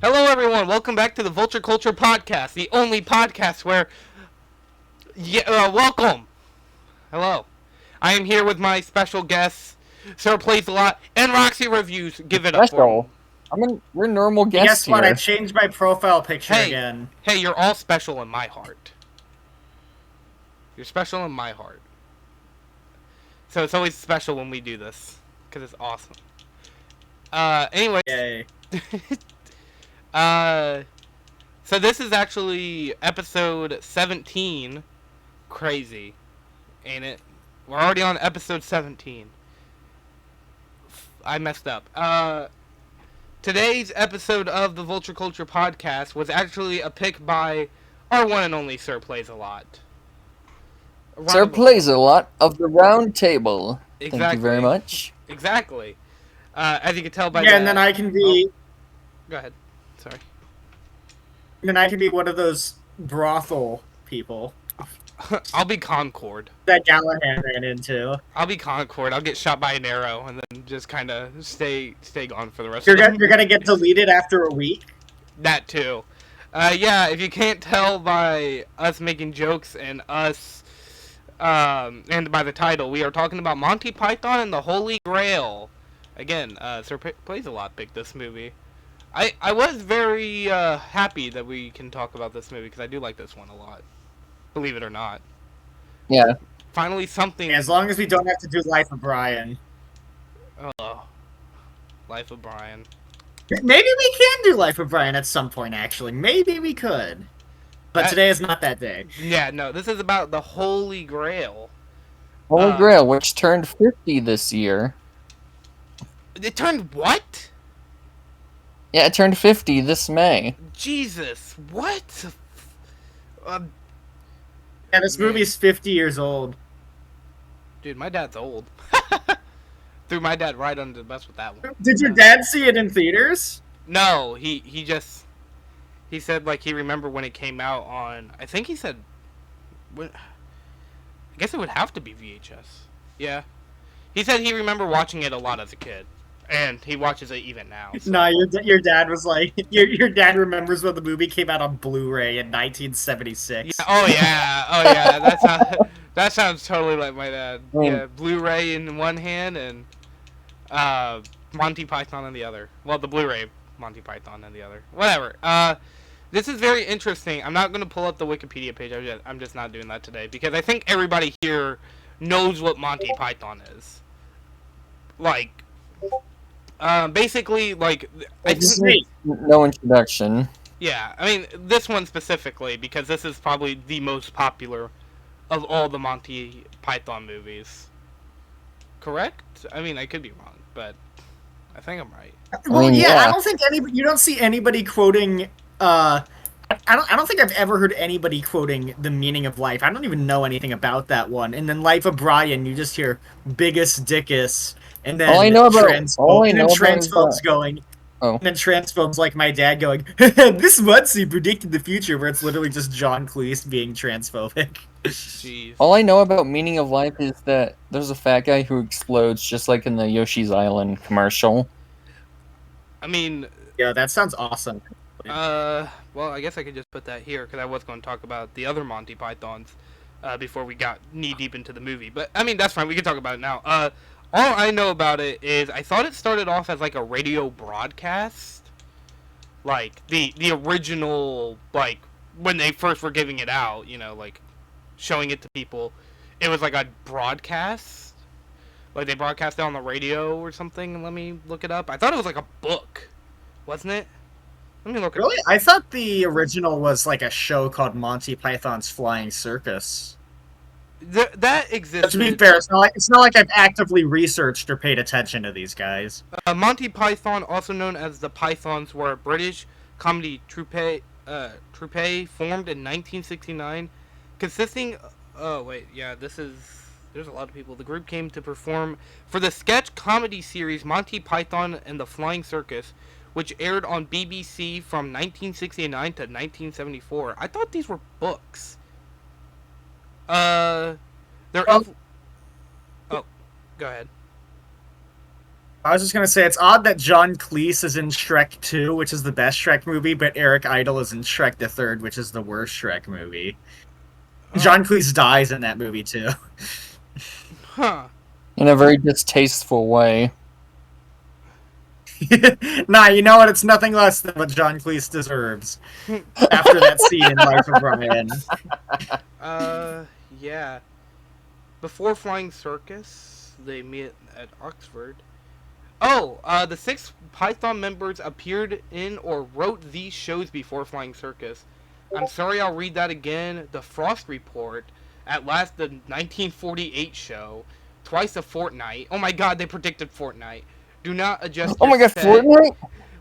Hello, everyone. Welcome back to the Vulture Culture Podcast, the only podcast where. Welcome. Hello. I am here with my special guests, Sirsplaysalot and RoxyReviews. Give it up for them. Special. We're normal Hey, guests guess what? I here. changed my profile picture Hey, again. hey, you're all special in my heart. You're special in my heart. So it's always special when we do this, because it's awesome. Anyways. Yay. So this is actually episode 17. Crazy, ain't it? We're already on episode 17. I messed up. Today's episode of the Vulture Culture Podcast was actually a pick by our one and only Sirsplaysalot. Sirsplaysalot of the Round Table. Exactly. Thank you very much. Exactly. As you can tell by Yeah, and then I can be. Go ahead. Sorry. Then I can be one of those brothel people I'll be Concord. that Gallahan ran into. I'll be Concord. I'll get shot by an arrow and then just kind of stay gone for the rest You're of the you're gonna get deleted after a week. That too. Yeah, if you can't tell by us making jokes and us, and by the title, we are talking about Monty Python and the Holy Grail. Again, Sirsplaysalot picked this movie. I was very happy that we can talk about this movie because I do like this one a lot. Believe it or not. Yeah. Finally something. As long as we don't have to do Life of Brian. Oh, Life of Brian. Maybe we can do Life of Brian at some point, actually. Maybe we could. But today is not that day. Yeah, no, this is about the Holy Grail. Holy Grail, which turned 50 this year. It turned what? Yeah, it turned 50 this May. Jesus, what? Yeah, this movie's 50 years old. Dude, my dad's old. Threw my dad right under the bus with that one. Did your dad see it in theaters? No, he said like he remembered when it came out on. I think he said. I guess it would have to be VHS. Yeah, he said he remembered watching it a lot as a kid, and he watches it even now. So. No, your dad was like your dad remembers when the movie came out on Blu-ray in 1976. Yeah, oh yeah, that sounds totally like my dad. Yeah, Blu-ray in one hand and Monty Python in the other. Well, the Blu-ray Monty Python in the other. Whatever. This is very interesting. I'm not going to pull up the Wikipedia page. I'm just not doing that today because I think everybody here knows what Monty Python is. Like, basically, like, No introduction. Yeah, I mean, this one specifically because this is probably the most popular of all the Monty Python movies. Correct? I mean, I could be wrong, but I think I'm right. Well, yeah, I don't think you don't see anybody quoting. I don't think I've ever heard anybody quoting The Meaning of Life. I don't even know anything about that one. And then Life of Brian, you just hear biggest dickus, and then Transphobes going. Oh. And then Transphobes like my dad going, "This Muncie predicted the future," where it's literally just John Cleese being transphobic. Jeez. All I know about Meaning of Life is that there's a fat guy who explodes just like in the Yoshi's Island commercial. I mean... Yeah, that sounds awesome. Well, I guess I could just put that here, because I was going to talk about the other Monty Pythons before we got knee-deep into the movie. But, I mean, that's fine. We can talk about it now. All I know about it is I thought it started off as, like, a radio broadcast. Like, the original, like, when they first were giving it out, you know, like, showing it to people. It was like a broadcast. Like, they broadcast it on the radio or something. Let me look it up. I thought it was like a book. Wasn't it? Let me look it up. Really? I thought the original was like a show called Monty Python's Flying Circus. That exists. To be fair, it's not like I've actively researched or paid attention to these guys. Monty Python, also known as the Pythons, were a British comedy troupe formed in 1969, consisting. Oh wait, yeah, this is. There's a lot of people. The group came to perform for the sketch comedy series Monty Python and the Flying Circus, which aired on BBC from 1969 to 1974. I thought these were books. They're. Oh, Oh, go ahead. I was just gonna say it's odd that John Cleese is in Shrek 2, which is the best Shrek movie, but Eric Idle is in Shrek the Third, which is the worst Shrek movie. John Cleese dies in that movie too. Huh. In a very distasteful way. Nah, you know what? It's nothing less than what John Cleese deserves after that scene in Life of Brian. Yeah. Before Flying Circus, they meet at Oxford. Oh, the 6 Python members appeared in or wrote these shows before Flying Circus. I'm sorry, I'll read that again. The Frost Report, at last the 1948 show, Twice a Fortnight. Oh my god, they predicted Fortnite. Do not adjust Oh my your god, set. Fortnite?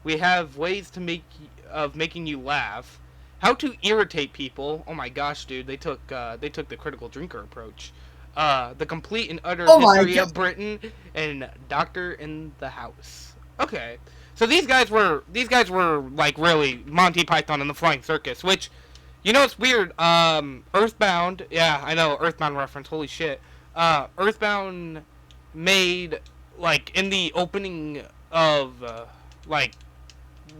We have ways to making you laugh. How to irritate people. Oh my gosh, dude, they took the critical drinker approach. The complete and utter history of Britain, and Doctor in the House. Okay, so these guys were like really Monty Python and the Flying Circus, which, you know, it's weird. Earthbound, yeah, I know, Earthbound reference. Holy shit. Earthbound made, like, in the opening of like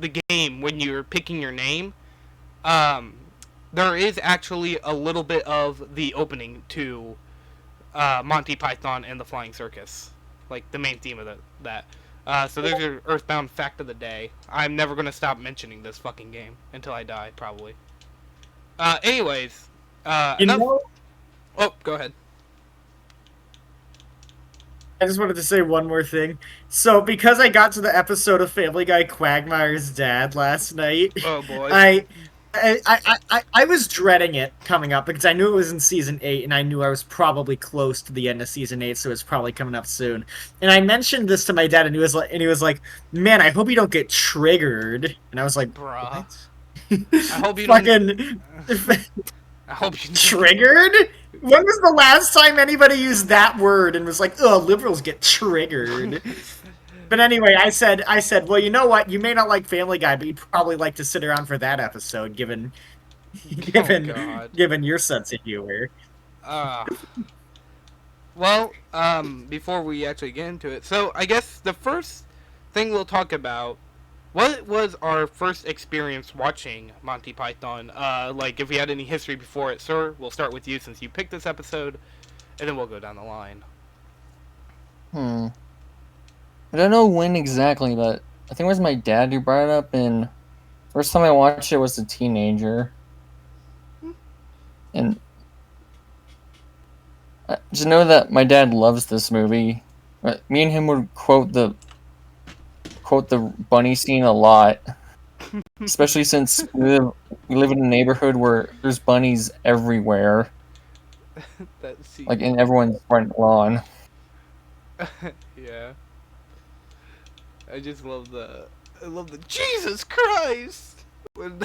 the game when you're picking your name, there is actually a little bit of the opening to Monty Python and the Flying Circus, like the main theme of that. So there's your Earthbound fact of the day. I'm never gonna stop mentioning this fucking game until I die, probably. Anyways, enough. Oh, go ahead. I just wanted to say one more thing. So, because I got to the episode of Family Guy Quagmire's dad last night, Oh boy. I was dreading it coming up because I knew it was in season 8, and I knew I was probably close to the end of season 8, so it's probably coming up soon. And I mentioned this to my dad, and he was like, "Man, I hope you don't get triggered." And I was like, Bruh. "What?" I hope you Fucking I hope you triggered? When was the last time anybody used that word and was like, "Oh, liberals get triggered"? But anyway, I said, well, you know what? You may not like Family Guy, but you'd probably like to sit around for that episode, given your sense of humor. Well, before we actually get into it, so I guess the first thing we'll talk about, what was our first experience watching Monty Python? Like, if we had any history before it, sir, we'll start with you since you picked this episode, and then we'll go down the line. I don't know when exactly, but I think it was my dad who brought it up, and first time I watched it was a teenager. And I just know that my dad loves this movie. Me and him would quote the bunny scene a lot, especially since we live in a neighborhood where there's bunnies everywhere, like in everyone's front lawn. Yeah. I just love the Jesus Christ when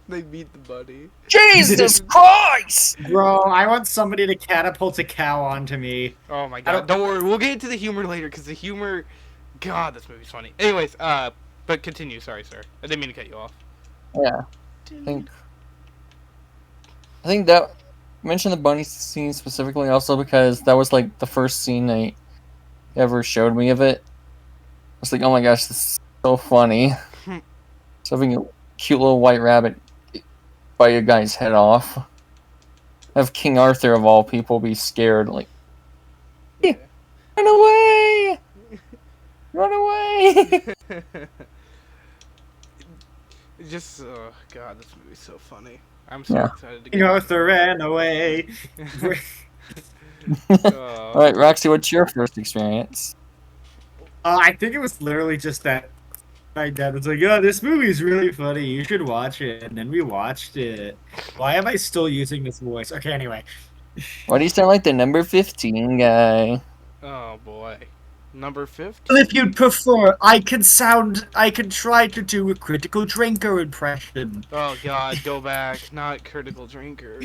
they meet the bunny. Jesus Christ! Bro, I want somebody to catapult a cow onto me. Oh my god! Don't worry, we'll get into the humor later because the humor. God, this movie's funny. Anyways, but continue. Sorry, sir. I didn't mean to cut you off. Yeah, I think that I mentioned the bunny scene specifically also because that was like the first scene they ever showed me of it. I was like, oh my gosh, this is so funny. So having a cute little white rabbit bite a guy's head off. Have King Arthur of all people be scared, like, yeah, run away! Run away! Just, oh god, this movie's so funny. I'm so excited to get King Arthur ran away. Alright, Roxy, what's your first experience? I think it was literally just that my dad was like, "Yeah, this movie's really funny. You should watch it." And then we watched it. Why am I still using this voice? Okay, anyway. Why do you sound like the number 15 guy? Oh boy. Number 15? Well, if you'd prefer, I can try to do a critical drinker impression. Oh god, go back. Not critical drinker.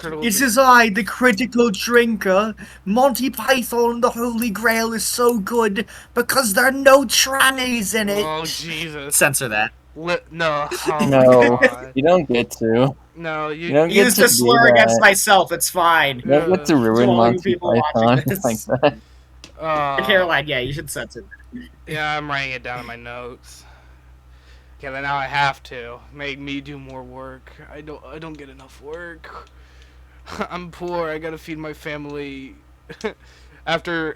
It is I, the critical drinker. Monty Python and the Holy Grail is so good because there are no trannies in it. Oh, Jesus. Censor that. No. Oh, No, God. you don't get to. No, You don't get Used to a slur do against that. myself, it's fine. You don't get to ruin all you Monty people watching Python this. like that. Caroline, yeah, you should censor that. Yeah, I'm writing it down in my notes. Okay, then now I have to make me do more work. I don't get enough work. I'm poor. I gotta feed my family. Anyways,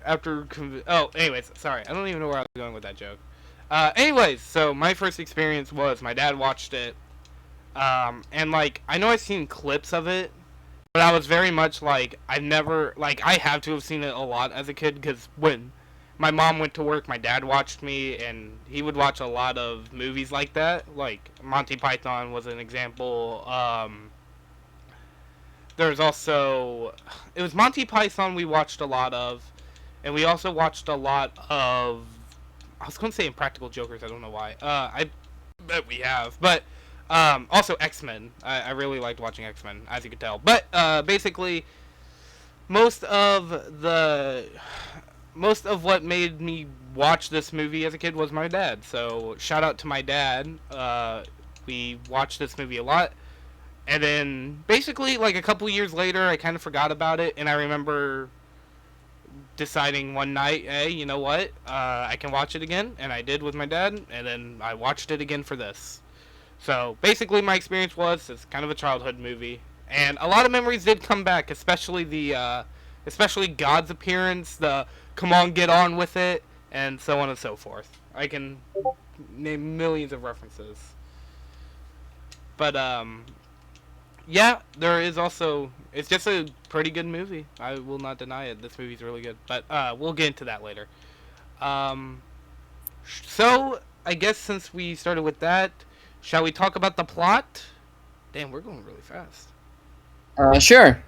sorry. I don't even know where I was going with that joke. Anyways, so my first experience was my dad watched it. And like I know I've seen clips of it, but I was very much like I have to have seen it a lot as a kid because when my mom went to work, my dad watched me, and he would watch a lot of movies like that. Like Monty Python was an example. There's also it was Monty Python we watched a lot of, and we also watched a lot of. I was going to say Impractical Jokers. I don't know why. I bet we have, but also X-Men. I really liked watching X-Men, as you could tell. But basically, most of what made me watch this movie as a kid was my dad. So shout out to my dad. We watched this movie a lot. And then basically like a couple years later I kind of forgot about it, and I remember deciding one night, hey, you know what? I can watch it again, and I did with my dad, and then I watched it again for this. So basically my experience was it's kind of a childhood movie. And a lot of memories did come back, especially especially God's appearance, the come on, get on with it, and so on and so forth. I can name millions of references. But, yeah, there is also... It's just a pretty good movie. I will not deny it. This movie's really good. But, we'll get into that later. So, I guess since we started with that, shall we talk about the plot? Damn, we're going really fast. Sure.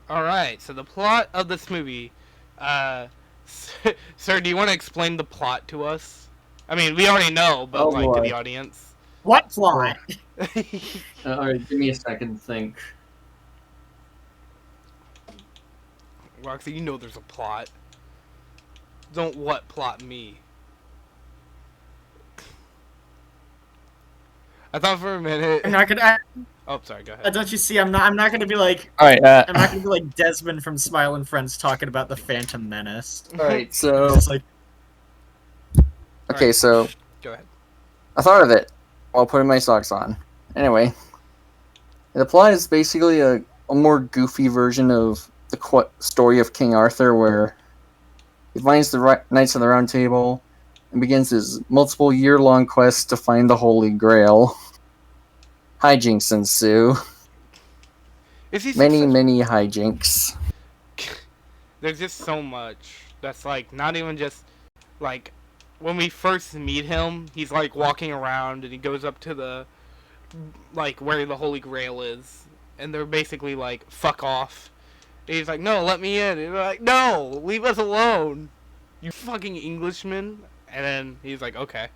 Alright, so the plot of this movie. Sir, do you want to explain the plot to us? I mean, we already know, but to the audience. What plot? Alright, give me a second to think. Roxy, you know there's a plot. Don't what plot me. I thought for a minute... I'm not gonna... Oh, sorry, go ahead. Don't you see, I'm not gonna be like... Alright, I'm not gonna be like Desmond from Smile and Friends talking about the Phantom Menace. Alright, so... Just like... Okay, so... Go ahead. I thought of it while putting my socks on. Anyway, the plot is basically a more goofy version of the story of King Arthur, where he finds the Knights of the Round Table and begins his multiple year-long quest to find the Holy Grail. Hijinks ensue. Many hijinks. There's just so much that's like not even just like when we first meet him, he's like walking around and he goes up to the like where the Holy Grail is, and they're basically like fuck off. And he's like, no, let me in. And they're like, no, leave us alone, you fucking Englishmen. And then he's like, okay.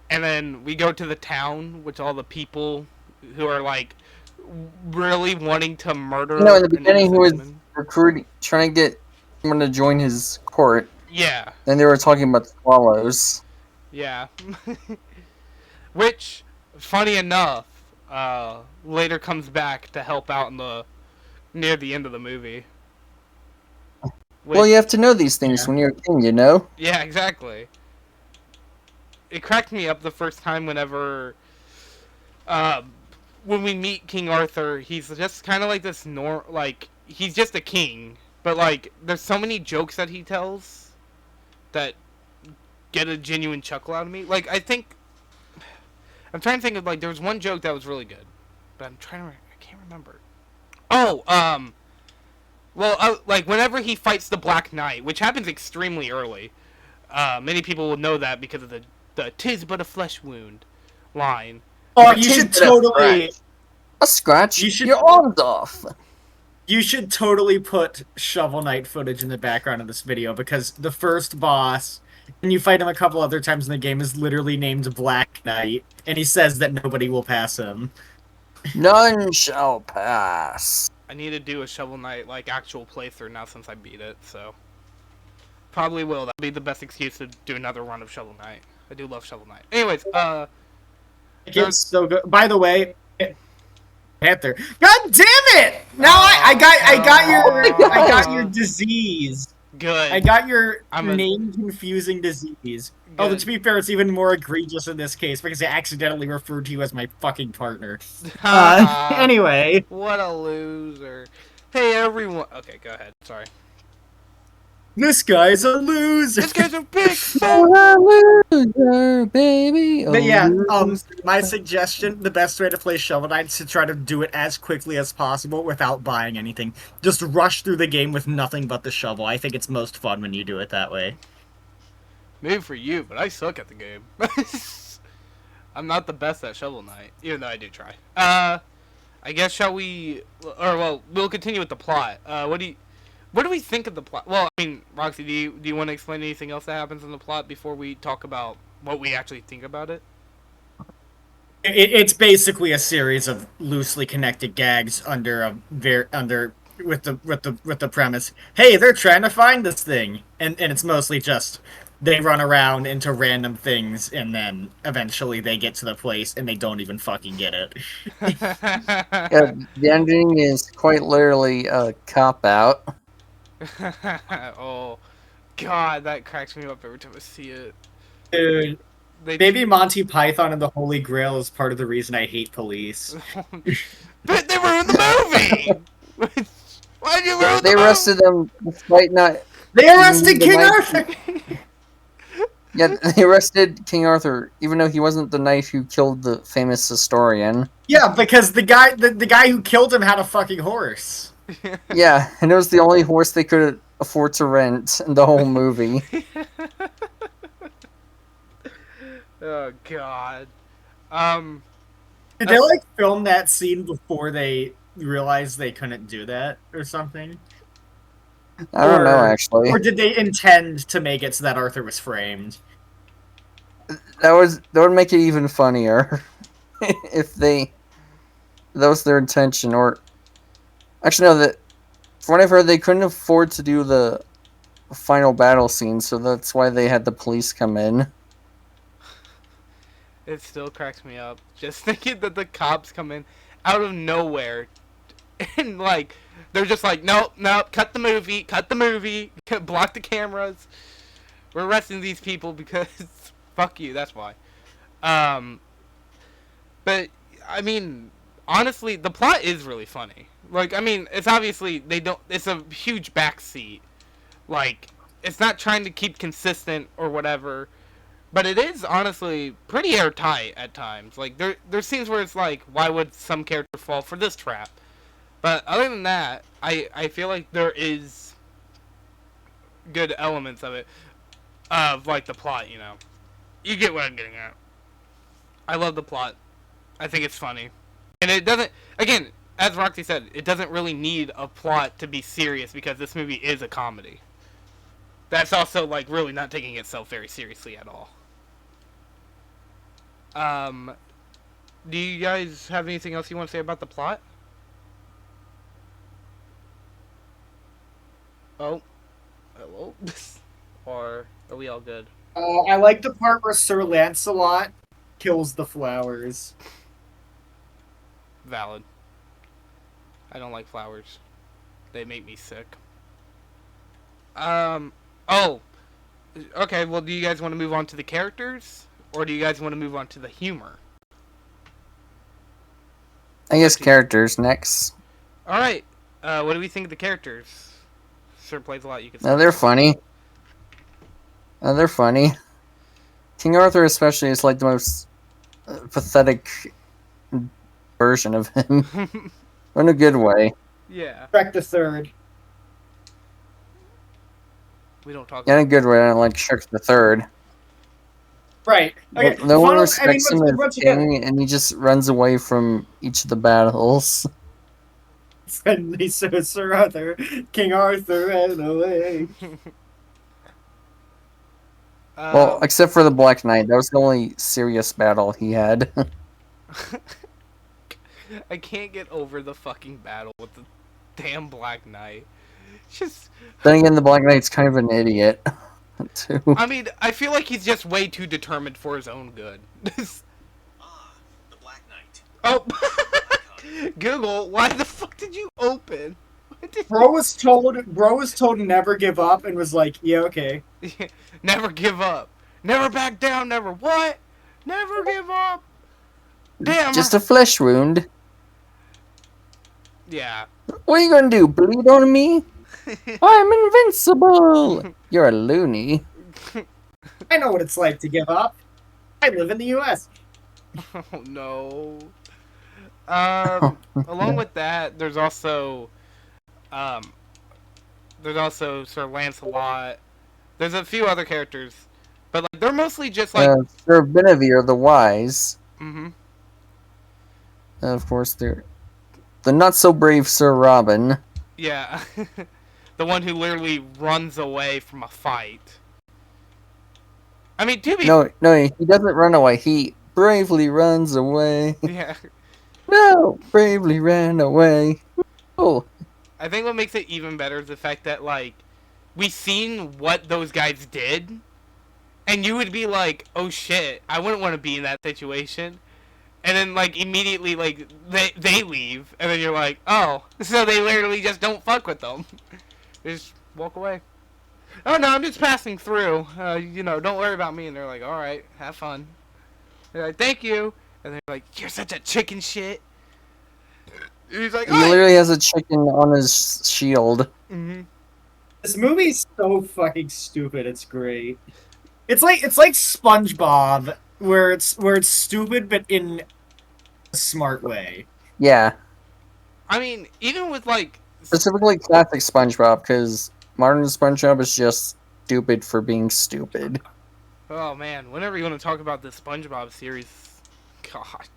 And then we go to the town with all the people who are like really wanting to murder. You know, in the beginning he was trying to get someone to join his court. Yeah. Then they were talking about swallows. Yeah. Which, funny enough, later comes back to help out near the end of the movie. Well, you have to know these things when you're a king, you know? Yeah, exactly. It cracked me up the first time whenever, when we meet King Arthur, he's just kind of like this he's just a king, but like, there's so many jokes that he tells that get a genuine chuckle out of me. Like, I'm trying to think of, like, there was one joke that was really good, but I can't remember. Oh, like, whenever he fights the Black Knight, which happens extremely early, many people will know that because of the "'tis but a flesh wound" line. Oh, you should totally... A scratch your arms off. You should totally put Shovel Knight footage in the background of this video, because the first boss, and you fight him a couple other times in the game, is literally named Black Knight, and he says that nobody will pass him. None shall pass. I need to do a Shovel Knight, like, actual playthrough now since I beat it, so... Probably will. That'll be the best excuse to do another run of Shovel Knight. I do love Shovel Knight. Anyways, it's so good. By the way... Panther. God damn it! Now I got your disease. Good. I got your I'm a name-confusing disease. Although, good. to be fair, it's even more egregious in this case because I accidentally referred to you as my fucking partner. Haha. Anyway. What a loser. Hey, everyone. Okay, go ahead. Sorry. This guy's a loser! This guy's a big Oh, a loser, baby. A But yeah, loser. my suggestion, the best way to play Shovel Knight is to try to do it as quickly as possible without buying anything. Just rush through the game with nothing but the shovel. I think it's most fun when you do it that way. Maybe for you, but I suck at the game. I'm not the best at Shovel Knight, even though I do try. I guess shall we, or well, we'll continue with the plot. What do we think of the plot? Well, I mean, Roxy, do you want to explain anything else that happens in the plot before we talk about what we actually think about it? It's basically a series of loosely connected gags under with the premise. Hey, they're trying to find this thing, and it's mostly just they run around into random things, and then eventually they get to the place and they don't even fucking get it. Yeah, the ending is quite literally a cop out. Oh, God, that cracks me up every time I see it. Dude, They maybe Monty Python and the Holy Grail is part of the reason I hate police. But they ruined the movie. Why'd you ruin They the arrested them despite not. They arrested The King knight- Arthur. Yeah, they arrested King Arthur, even though he wasn't the knight who killed the famous historian. Yeah, because the guy who killed him had a fucking horse. Yeah, and it was the only horse they could afford to rent in the whole movie. Oh God. Did they like film that scene before they realized they couldn't do that or something? I don't know, actually. Or did they intend to make it so that Arthur was framed? That would make it even funnier if that was their intention. Or actually, no, that from what I've heard, they couldn't afford to do the final battle scene, so that's why they had the police come in. It still cracks me up just thinking that the cops come in out of nowhere, and like they're just like, nope, cut the movie, block the cameras. We're arresting these people because fuck you. That's why. But I mean, honestly, the plot is really funny. Like, I mean, it's obviously it's a huge backseat. Like, it's not trying to keep consistent or whatever. But it is honestly pretty airtight at times. Like there's scenes where it's like, why would some character fall for this trap? But other than that, I feel like there is good elements of it, of like the plot. You know, you get what I'm getting at. I love the plot. I think it's funny, and it doesn't. Again, as Roxy said, it doesn't really need a plot to be serious because this movie is a comedy. That's also like really not taking itself very seriously at all. Do you guys have anything else you want to say about the plot? Oh, hello? Or are we all good? I like the part where Sir Lancelot kills the flowers. Valid. I don't like flowers. They make me sick. Oh. Okay, well, do you guys want to move on to the characters? Or do you guys want to move on to the humor? I guess characters next. Alright. What do we think of the characters? Sirsplaysalot, you can say. No, they're funny. They're funny. King Arthur especially is like the most pathetic version of him. In a good way. Yeah. Shrek the Third. We don't talk In a about good way, I don't like Shrek the Third. Right. Okay. No one Funnel- respects him as king, and he just runs away from each of the battles. Friendly Sir Arthur, King Arthur ran away. Well, except for the Black Knight. That was the only serious battle he had. I can't get over the fucking battle with the damn Black Knight. Just. Then again, the Black Knight's kind of an idiot, too. I mean, I feel like he's just way too determined for his own good. The Black Knight. Oh! Google, why the fuck did you open? What Bro was told never give up and was like, yeah, okay. Never give up. Never back down. Never what? Never give up. Damn. Just a flesh wound. Yeah. What are you gonna do? Bleed on me? I'm invincible. You're a loony. I know what it's like to give up. I live in the U.S. Oh no. Along with that, there's also Sir Lancelot. There's a few other characters, but like they're mostly just like Sir Benevere the Wise. mm-hmm. Of course, they're the not so brave Sir Robin. Yeah. The one who literally runs away from a fight. I mean, No, he doesn't run away. He bravely runs away. Yeah. No, bravely ran away. Oh. I think what makes it even better is the fact that, like, we seen what those guys did, and you would be like, oh shit, I wouldn't want to be in that situation. And then, like, immediately, like, they leave, and then you're like, oh, so they literally just don't fuck with them. They just walk away. Oh no, I'm just passing through. Don't worry about me. And they're like, alright, have fun. They're like, thank you. And they're like, you're such a chicken shit. And he's like, he literally has a chicken on his shield. Mm-hmm. This movie's so fucking stupid. It's great. It's like SpongeBob, where it's stupid but in a smart way. Yeah. I mean, even with like Specifically classic SpongeBob, because modern SpongeBob is just stupid for being stupid. Oh man, whenever you want to talk about the SpongeBob series, God,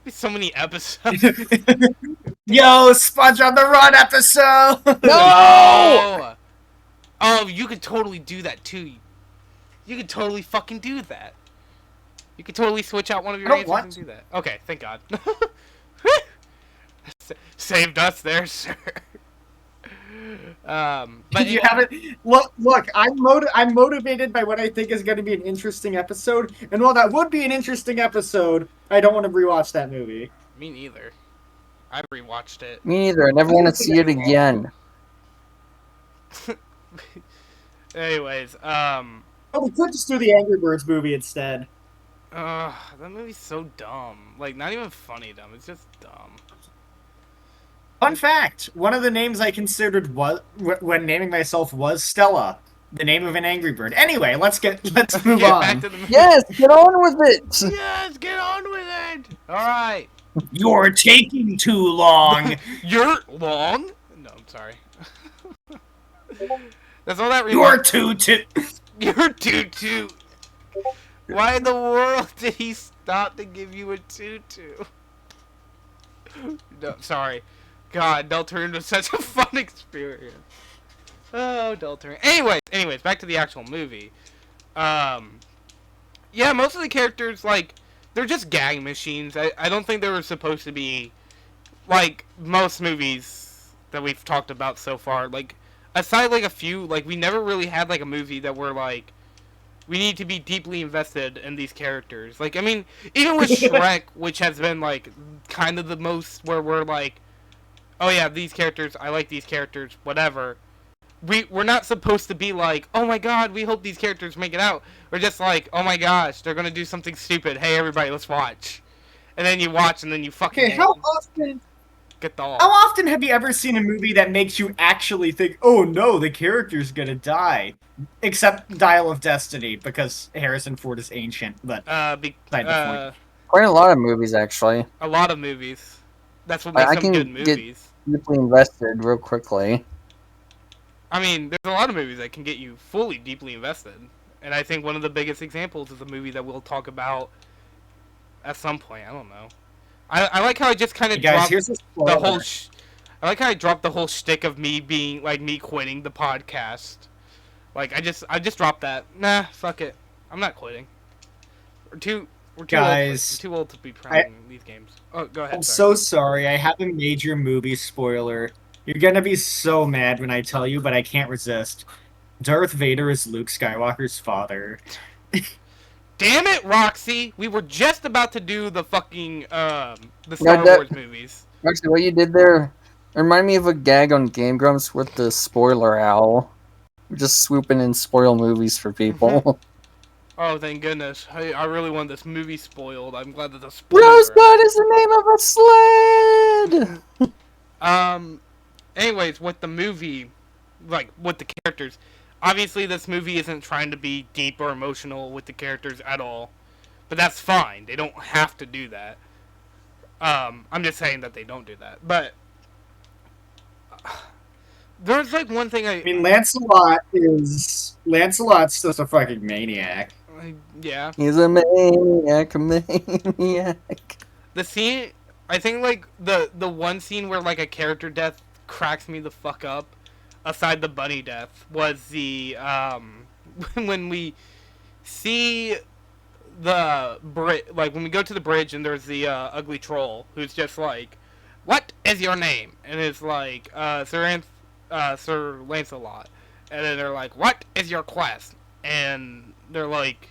there's so many episodes. Yo, SpongeBob the Run episode! No! Oh, you could totally do that too. You could totally fucking do that. You could totally switch out one of your answers and do that. Okay, thank God. Saved us there, sir. But you haven't look. I'm motivated by what I think is going to be an interesting episode, and while that would be an interesting episode, I don't want to rewatch that movie. Me neither. I rewatched it. Me neither. I never want to see it again. Anyways, Oh, we could just do the Angry Birds movie instead. that movie's so dumb. Like, not even funny dumb. It's just dumb. Fun fact: one of the names I considered when naming myself was Stella, the name of an Angry Bird. Anyway, let's move on. Back to the movie. Yes, get on with it. Yes, get on with it. All right. You're taking too long. You're long? No, I'm sorry. That's all that. You're too. You're too. Why in the world did he stop to give you a tutu? No, sorry. God, Deltarune was such a fun experience. Oh, Deltarune. Anyways, back to the actual movie. Yeah, most of the characters, like, they're just gag machines. I don't think they were supposed to be, like, most movies that we've talked about so far. Like, aside, like, a few, like, we never really had, like, a movie that we're, like, we need to be deeply invested in these characters. Like, I mean, even with Shrek, which has been, like, kind of the most where we're, like, oh yeah, these characters, I like these characters, whatever. We're not supposed to be like, oh my god, we hope these characters make it out. We're just like, oh my gosh, they're gonna do something stupid. Hey everybody, let's watch. And then you watch, and then you fucking Okay, how often have you ever seen a movie that makes you actually think, oh no, the character's gonna die? Except Dial of Destiny, because Harrison Ford is ancient, but quite a lot of movies, actually. A lot of movies. That's what makes them good movies. Get deeply invested real quickly. I mean, there's a lot of movies that can get you fully deeply invested. And I think one of the biggest examples is a movie that we'll talk about at some point. I don't know. I like how I just kind of dropped the whole. I like how I dropped the whole shtick of me being like me quitting the podcast. Like I just dropped that. Nah, fuck it. I'm not quitting. We're too old to be playing these games. Oh, go ahead. I'm so sorry. I have a major movie spoiler. You're gonna be so mad when I tell you, but I can't resist. Darth Vader is Luke Skywalker's father. Damn it, Roxy! We were just about to do the fucking the Star Wars movies. Roxy, what you did there Remind me of a gag on Game Grumps with the spoiler owl. Just swooping in spoil movies for people. Oh, thank goodness. I really want this movie spoiled. I'm glad that the spoiler. Rosebud is the name of a sled! Anyways, with the movie, like, with the characters, obviously this movie isn't trying to be deep or emotional with the characters at all. But that's fine. They don't have to do that. I'm just saying that they don't do that. But there's like one thing I mean, Lancelot's just a fucking maniac. Yeah. He's a maniac. The scene, I think like the one scene where like a character death cracks me the fuck up, aside the bunny death, was the when we see the like when we go to the bridge and there's the ugly troll who's just like, "What is your name?" And it's like Sir Lancelot, and then they're like, "What is your quest?" And they're like,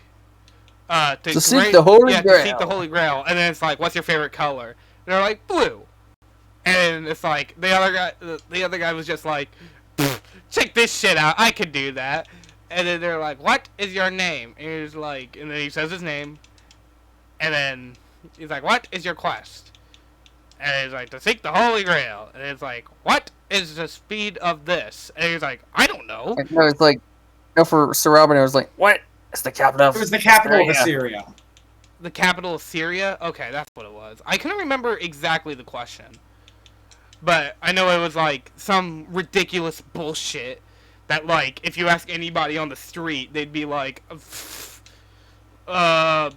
to seek the Holy Grail. To seek the Holy Grail. And then it's like, "What's your favorite color?" And they're like, "Blue." And it's like the other guy was just like, "Check this shit out, I could do that." And then they're like, "What is your name?" And he's like, and then he says his name, and then he's like, "What is your quest?" And he's like, "To seek the Holy Grail." And it's like, "What is the speed of this?" And he's like, "I don't know." No, it's like, no, for Sir Robin, it was like, what is the capital of It was the capital of Assyria. The capital of Syria? Okay, that's what it was. I couldn't remember exactly the question. But I know it was like some ridiculous bullshit that, like, if you ask anybody on the street, they'd be like, I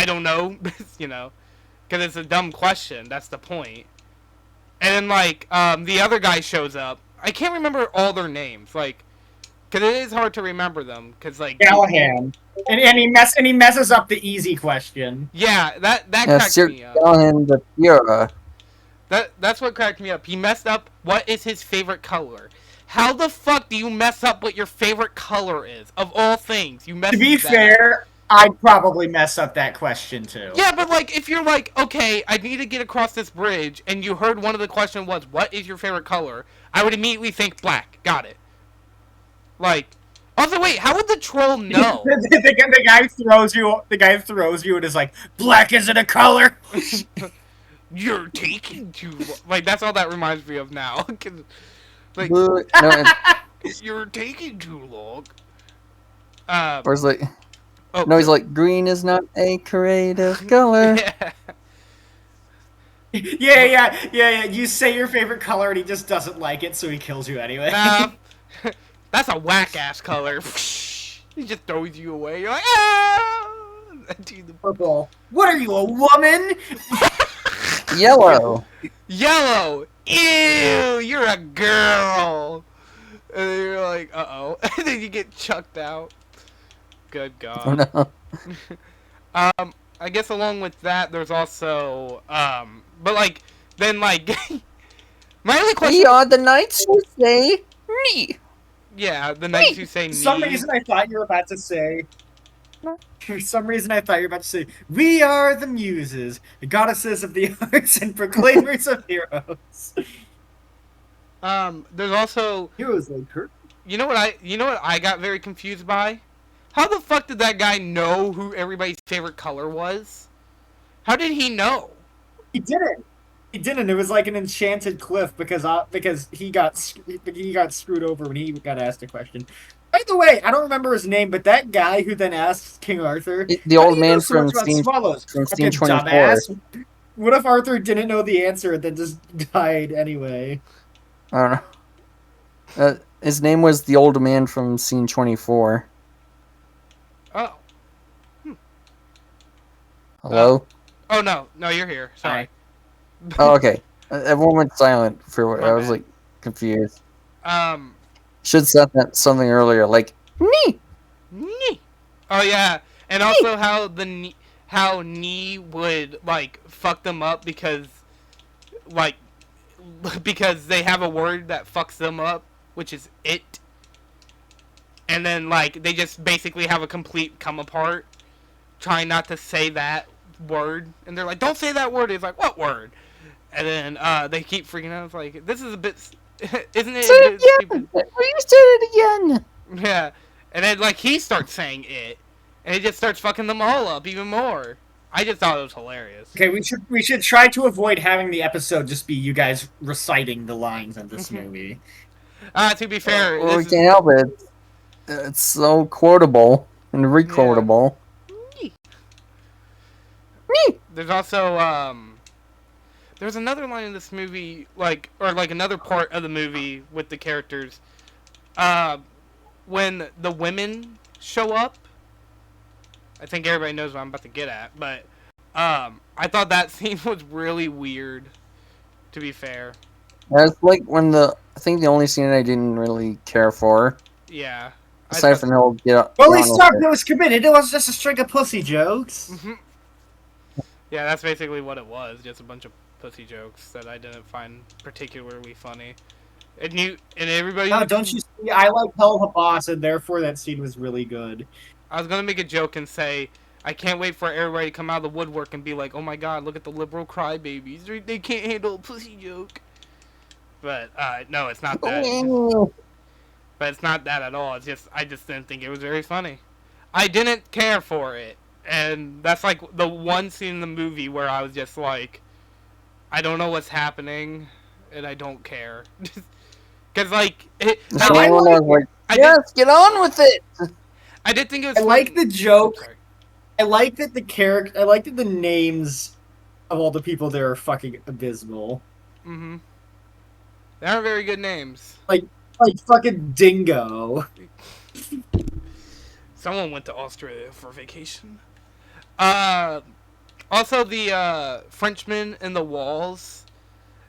don't know, you know, because it's a dumb question. That's the point. And then, like, the other guy shows up. I can't remember all their names, like, because it is hard to remember them, because, like... Callahan. And he messes up the easy question. Yeah, that cracked me up. Callahan the Pura. That's what cracked me up. He messed up, what is his favorite color? How the fuck do you mess up what your favorite color is? Of all things, you mess up. To be fair, I'd probably mess up that question too. Yeah, but like, if you're like, okay, I need to get across this bridge, and you heard one of the question was, what is your favorite color? I would immediately think black. Got it. Like, also wait, how would the troll know? the guy throws you and is like, black isn't a color. You're taking too long. Like, that's all that reminds me of now. Like, No, you're taking too long. or it's like, no, he's like, green is not a creative color. Yeah. You say your favorite color and he just doesn't like it, so he kills you anyway. That's a whack-ass color. He just throws you away. You're like, ah! Purple. What are you, a woman? Yellow. Yellow. Ew, you're a girl. And then you're like, uh-oh. And then you get chucked out. Good God. Oh, no. I guess along with that, there's also, but like, then like, my only question... We are the knights who say me. Yeah, the knights who say me. For some reason I thought you were about to say, we are the muses, the goddesses of the arts and proclaimers of heroes. There's also... Heroes like her. You know what I got very confused by? How the fuck did that guy know who everybody's favorite color was? How did he know? He didn't. It was like an enchanted cliff because he got screwed over when he got asked a question. By the way, I don't remember his name, but that guy who then asked King Arthur, the old man from Scene 24. What if Arthur didn't know the answer and then just died anyway? I don't know. His name was the old man from Scene 24. Oh. Hello? Oh, no, you're here. Sorry. Oh, okay. Everyone went silent for I was like confused. Should have said that something earlier, like me. Oh yeah, and also how knee would like fuck them up because they have a word that fucks them up, which is it. And then like they just basically have a complete come apart, trying not to say that word, and they're like, "Don't say that word." It's like, "What word?" And then they keep freaking out. It's like, this is a bit, isn't it Say a it bit stupid? again. You said it again. Yeah. And then like he starts saying it, and he just starts fucking them all up even more. I just thought it was hilarious. Okay, we should try to avoid having the episode just be you guys reciting the lines in this movie. To be fair, Well, we this can't help it. It's so quotable and requotable. there's also there's another line in this movie, like another part of the movie with the characters, when the women show up. I think everybody knows what I'm about to get at, but I thought that scene was really weird. To be fair, That's like when I think the only scene I didn't really care for, yeah. aside from the whole Well, at least it was committed. It was just a string of pussy jokes. Yeah, that's basically what it was. Just a bunch of pussy jokes that I didn't find particularly funny. And everybody. No, don't you see? I like Hell Boss, and therefore that scene was really good. I was gonna make a joke and say, I can't wait for everybody to come out of the woodwork and be like, oh my god, look at the liberal crybabies. They can't handle a pussy joke. But, no, it's not that. But it's not that at all. It's just, I just didn't think it was very funny. I didn't care for it. And that's like the one scene in the movie where I was just like, I don't know what's happening, and I don't care. Because, like, yes, get on with it. I did think it was I fun. like the joke. I like that I like that the names of all the people there are fucking abysmal. Mm-hmm. They aren't very good names. Like fucking Dingo. Someone went to Australia for vacation. Also the Frenchman in the walls.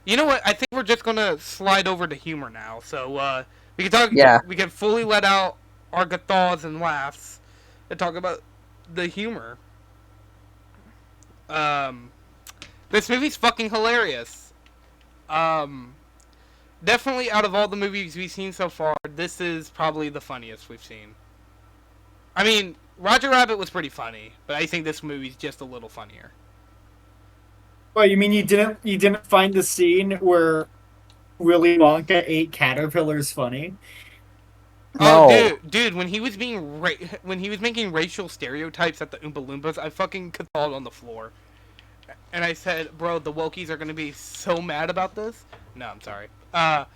You know what? I think we're just gonna slide over to humor now. So we can talk. Yeah. We can fully let out our guffaws and laughs and talk about the humor. This movie's fucking hilarious. Definitely out of all the movies we've seen so far, this is probably the funniest we've seen. I mean, Roger Rabbit was pretty funny, but I think this movie's just a little funnier. Well, you mean you didn't find the scene where Willy Wonka ate caterpillars funny? Oh, No. dude, when he was making racial stereotypes at the Oompa Loompas, I fucking catalled on the floor. And I said, bro, the Wokies are gonna be so mad about this. No, I'm sorry. No.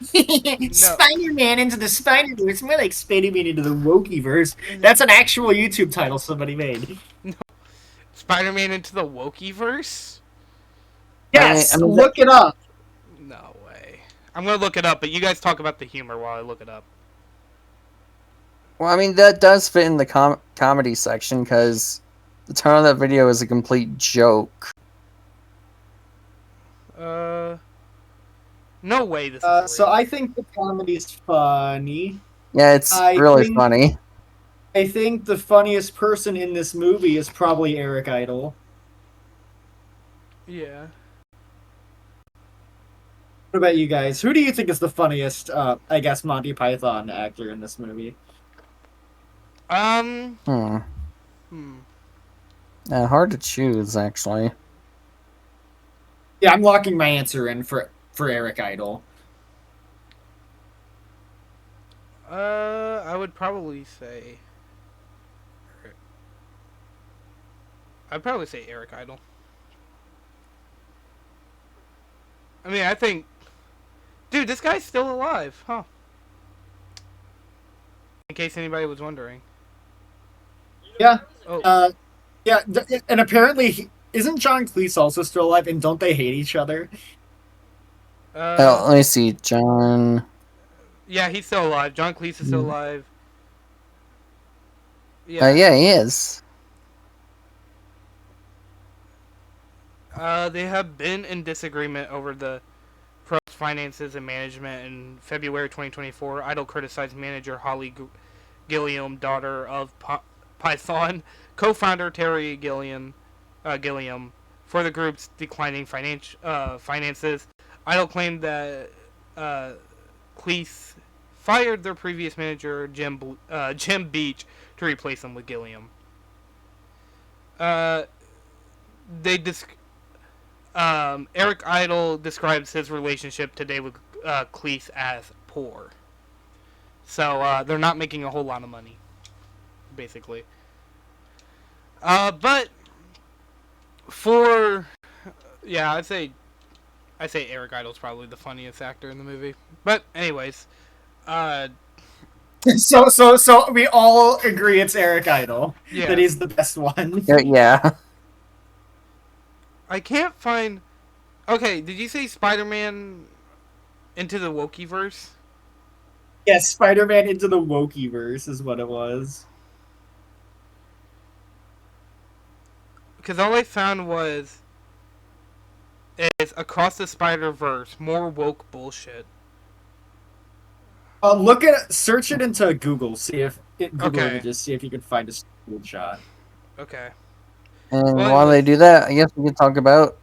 Spider-Man into the Spider-Verse. It's more like Spider-Man into the Wokieverse. That's an actual YouTube title somebody made. No. Spider-Man into the Wokieverse? Yes, look it up. No way. I'm gonna look it up, but you guys talk about the humor while I look it up. Well, I mean, that does fit in the comedy section, because the tone of that video is a complete joke. No way this is real. So I think the comedy's funny. Yeah, it's really funny. I think the funniest person in this movie is probably Eric Idle. Yeah. What about you guys? Who do you think is the funniest, I guess, Monty Python actor in this movie? Yeah, hard to choose, actually. Yeah, I'm locking my answer in for Eric Idle. I would probably say... I'd probably say Eric Idle. I mean, I think... Dude, this guy's still alive, huh? In case anybody was wondering. Yeah. Oh. Yeah, and apparently, isn't John Cleese also still alive, and don't they hate each other? Let me see, John... Yeah, he's still alive. John Cleese is still alive. Yeah. Yeah, he is. They have been in disagreement over the pros, finances, and management. In February 2024, Idle criticized manager Holly Gilliam, daughter of Python, co-founder Terry Gilliam, for the group's declining finances. Idle claimed that Cleese fired their previous manager, Jim Beach, to replace him with Gilliam. Eric Idle describes his relationship today with Cleese as poor. So they're not making a whole lot of money, basically. But for yeah, I'd say Eric Idle's probably the funniest actor in the movie. But anyways, uh, So we all agree it's Eric Idle. yeah, That he's the best one. Yeah. I can't find. Okay, did you say Spider-Man into the Wokiverse? Yes, Spider-Man into the Wokiverse is what it was. Because all I found is Across the Spider-Verse, more woke bullshit. Search it into Google. See if Google Okay. images. See if you can find a screenshot. Okay. And Well, while they do that, I guess we can talk about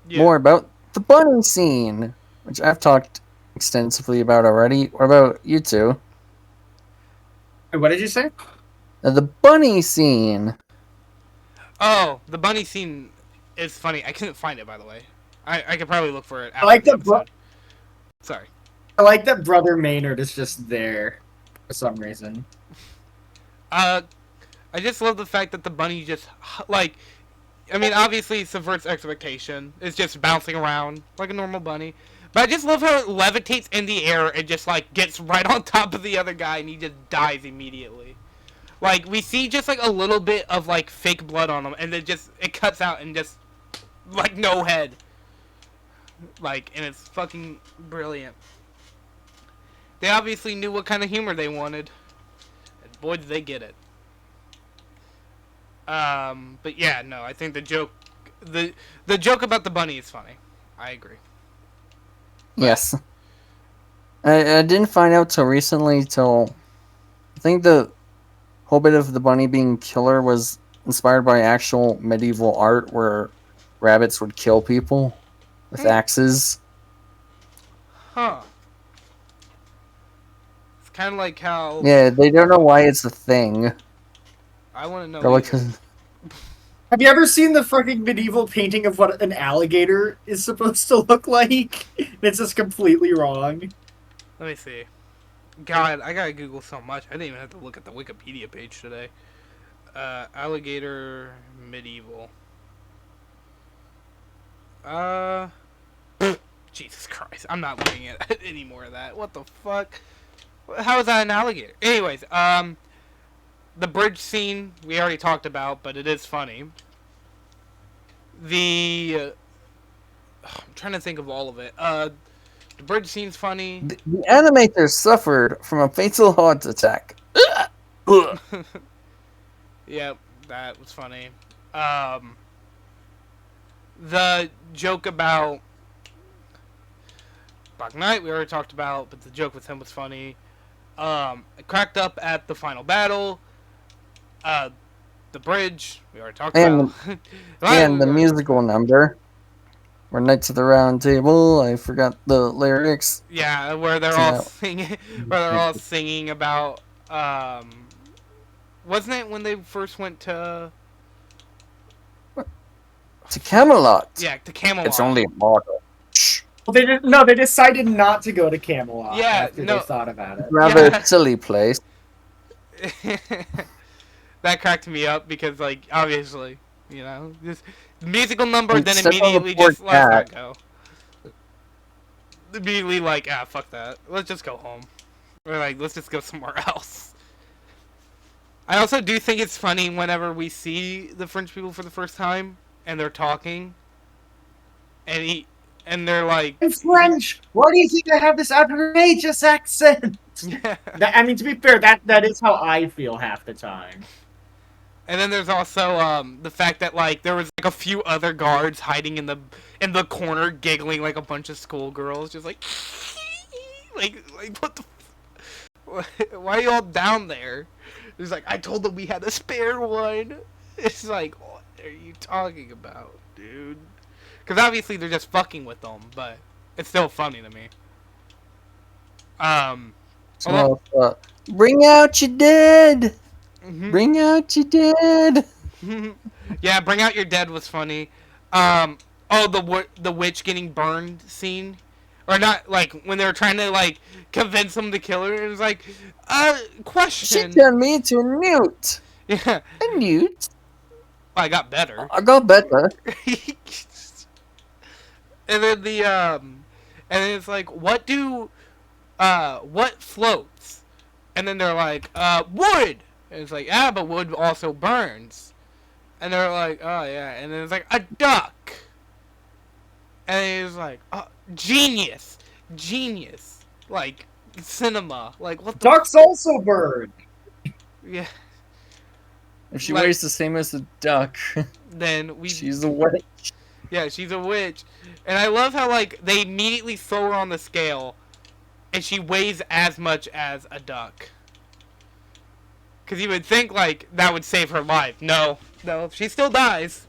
Yeah. more about the bunny scene, which I've talked extensively about already. What about you two? Wait, what did you say? The bunny scene. Oh, the bunny scene is funny. I couldn't find it, by the way. I could probably look for it after I like the the episode. Sorry. I like that Brother Maynard is just there for some reason. I just love the fact that the bunny just, like, I mean, obviously it subverts expectation. It's just bouncing around like a normal bunny. But I just love how it levitates in the air and just, like, gets right on top of the other guy and he just dies immediately. Like, we see just, like, a little bit of, like, fake blood on him and then it cuts out and just, like, no head. Like, and it's fucking brilliant. They obviously knew what kind of humor they wanted. And boy, did they get it. But yeah, no, I think the joke about the bunny is funny. I agree. Yes. I didn't find out till recently, I think the whole bit of the bunny being killer was inspired by actual medieval art where rabbits would kill people with axes. Huh. It's kind of like how... Yeah, they don't know why it's a thing. I want to know. They're like, Have you ever seen the fucking medieval painting of what an alligator is supposed to look like? It's just completely wrong. Let me see. God, I gotta Google so much. I didn't even have to look at the Wikipedia page today. Alligator medieval. Jesus Christ. I'm not looking at any more of that. What the fuck? How is that an alligator? Anyways, the bridge scene we already talked about, but it is funny. I'm trying to think of all of it. The bridge scene's funny. the animator suffered from a fatal heart attack. Yep, that was funny. The joke about Black Knight we already talked about, but the joke with him was funny. I cracked up at the final battle. The bridge we already talked about. And the musical number. Where Knights of the Round Table, I forgot the lyrics. Yeah, where they're all singing. Where they're all singing about. Wasn't it when they first went to? To Camelot. Yeah, to Camelot. It's only a mortal. Well, they decided not to go to Camelot after no. they thought about it. Rather silly place. That cracked me up because, like, obviously, you know, this musical number, And then step on the immediately poor just let that cat. go. Immediately, like, fuck that. Let's just go home. Or, like, let's just go somewhere else. I also do think it's funny whenever we see the French people for the first time and they're talking, and they're like, In French, why do you think I have this outrageous accent? yeah. I mean, to be fair, that is how I feel half the time. And then there's also the fact that like there was like a few other guards hiding in the corner, giggling like a bunch of schoolgirls, just like like what the why are you all down there? It's like I told them we had a spare one. It's like what are you talking about, dude? Because obviously they're just fucking with them, but it's still funny to me. Bring out your dead. Mm-hmm. Bring out your dead. Yeah, Bring Out Your Dead was funny. Oh, the witch getting burned scene, or not? Like when they were trying to like convince him to kill her. It was like, She question. turned me into a newt. Yeah, A newt? I got better. I got better. And then and then it's like, what floats? And then they're like, wood. And it's like, ah, but wood also burns. And they're like, oh yeah. And then it's like, a duck. And he's like, oh, genius, like cinema, like what the Ducks also burn. yeah. If she Like- weighs the same as a duck, Then she's a witch. yeah, she's a witch, and I love how like they immediately throw her on the scale, and she weighs as much as a duck. Cause you would think like that would save her life. No, she still dies.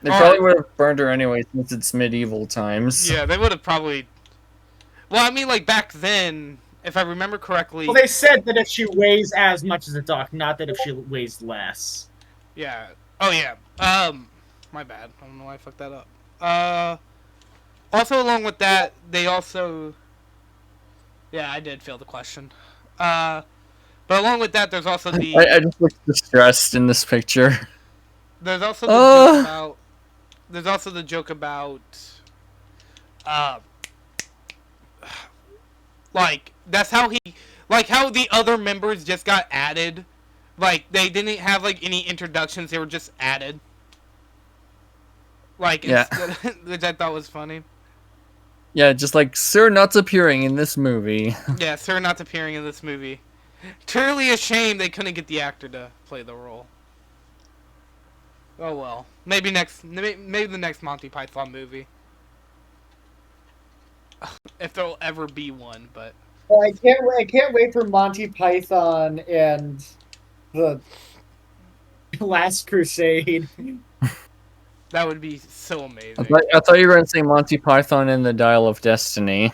They probably would have burned her anyway since it's medieval times. Yeah, they would have probably. Well, I mean, like back then, if I remember correctly. Well, they said that if she weighs as much as a duck, not that if she weighs less. Yeah. Oh yeah. My bad. I don't know why I fucked that up. Also, along with that, they also. Yeah, I did fail the question. But along with that, there's also the. I just look distressed in this picture. There's also the joke about. There's also the joke about. Like that's how he, like how the other members just got added, like they didn't have like any introductions; they were just added. Like Yeah. which I thought was funny. Yeah, just like Sir not appearing in this movie. Yeah, Sir not appearing in this movie. Truly a shame they couldn't get the actor to play the role. Oh well, maybe the next Monty Python movie, if there'll ever be one. But Well, I can't wait for Monty Python and the Last Crusade. that would be so amazing. I thought you were going to say Monty Python and the Dial of Destiny.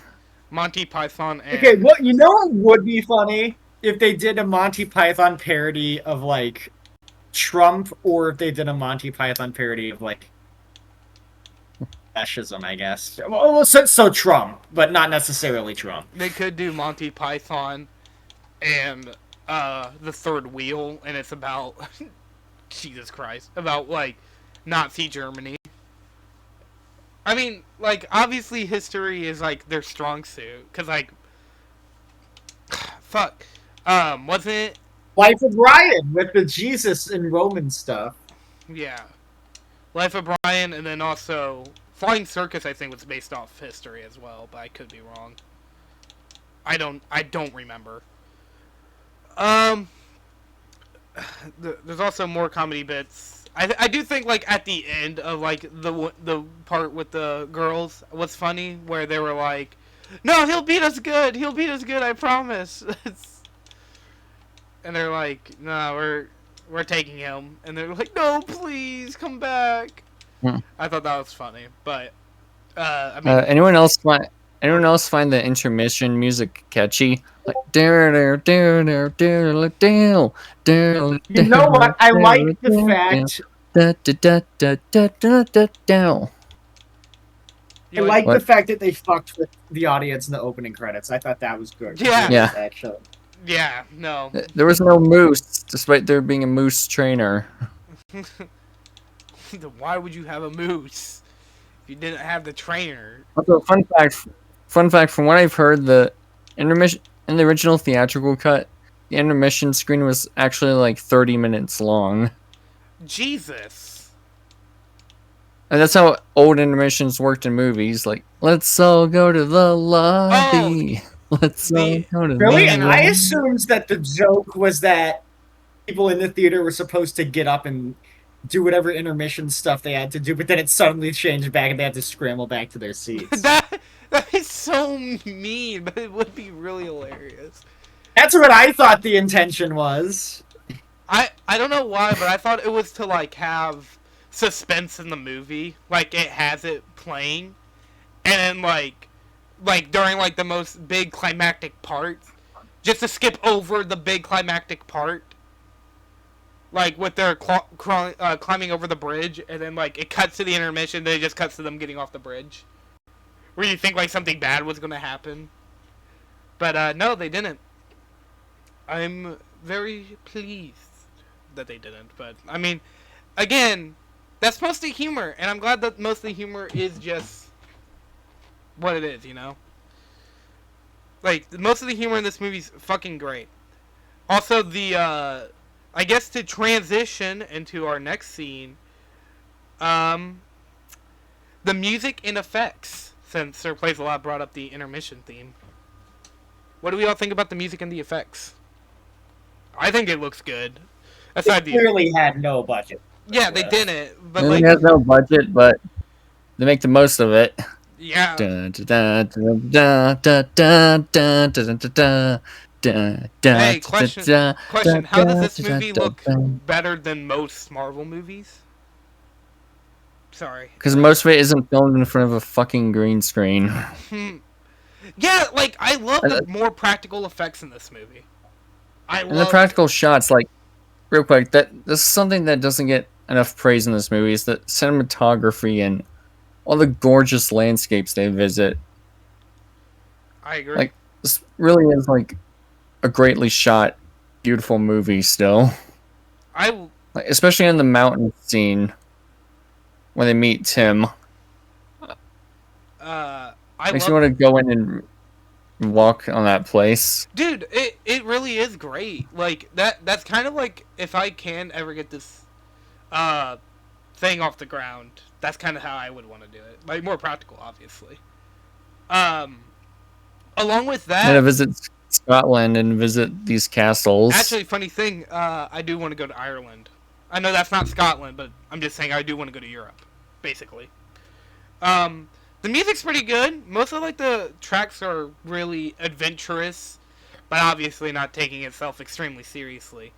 Monty Python and Okay, well, you know what would be funny if they did a Monty Python parody of like Trump, or if they did a Monty Python parody of like fascism, I guess. Well, so Trump, but not necessarily Trump. they could do Monty Python and the Third Wheel, and it's about Jesus Christ, about like Nazi Germany. I mean, like obviously history is like their strong suit, cause like fuck, wasn't it? Life of Brian with the Jesus and Roman stuff. Yeah, Life of Brian, and then also Flying Circus. I think was based off history as well, but I could be wrong. I don't remember. There's also more comedy bits. I do think like at the end of like the part with the girls was funny, where they were like, "No, he'll beat us good. He'll beat us good. I promise." And they're like, "No, we're taking him." And they're like, "No, please come back." I thought that was funny, but I mean, Anyone else find the intermission music catchy? Like, You know what? I like the fact. I like the fact that they fucked with the audience in the opening credits. I thought that was good. Yeah. Yeah. Actually. yeah, no. There was no moose, despite there being a moose trainer. Why would you have a moose if you didn't have the trainer? Also, fun fact from what I've heard, the intermission in the original theatrical cut, the intermission screen was actually like 30 minutes long. Jesus. And that's how old intermissions worked in movies. Like, let's all go to the lobby. Let's all go to Really? the And I assumed that the joke was that people in the theater were supposed to get up and do whatever intermission stuff they had to do, but then it suddenly changed back and they had to scramble back to their seats. that is so mean, but it would be really hilarious. That's what I thought the intention was. I don't know why, but I thought it was to like have suspense in the movie, like it has it playing, and then like during like the most big climactic part, just to skip over the big climactic part. like with their climbing over the bridge, and then like it cuts to the intermission, then it just cuts to them getting off the bridge. Where you think like something bad was gonna happen, but no, they didn't. I'm very pleased that they didn't, but I mean, again, that's mostly humor, and I'm glad that mostly humor is just what it is, you know? Like, most of the humor in this movie's fucking great. Also, I guess to transition into our next scene, the music and effects, since Sirsplaysalot brought up the intermission theme. What do we all think about the music and the effects? I think it looks good. Aside, they clearly had no budget. Yeah, they didn't. But it has no budget, but they make the most of it. Yeah. Hey, question. How does this movie look better than most Marvel movies? Sorry. Because most of it isn't filmed in front of a fucking green screen. Yeah, like, I love the more practical effects in this movie. And the practical shots, like, real quick, this is something that doesn't get enough praise in this movie, is the cinematography and all the gorgeous landscapes they visit. I agree. Like, this really is, like, a greatly shot, beautiful movie still. Like, especially in the mountain scene when they meet Tim. Makes me want to go in and walk on that place. Dude, it really is great. Like, that's kind of like, if I can ever get this thing off the ground, that's kind of how I would want to do it. Like, more practical, obviously. Along with that, I'm gonna visit Scotland and visit these castles. Actually, funny thing, I do want to go to Ireland. I know that's not Scotland, but I'm just saying I do want to go to Europe, basically. The music's pretty good. Most of like the tracks are really adventurous, but obviously not taking itself extremely seriously.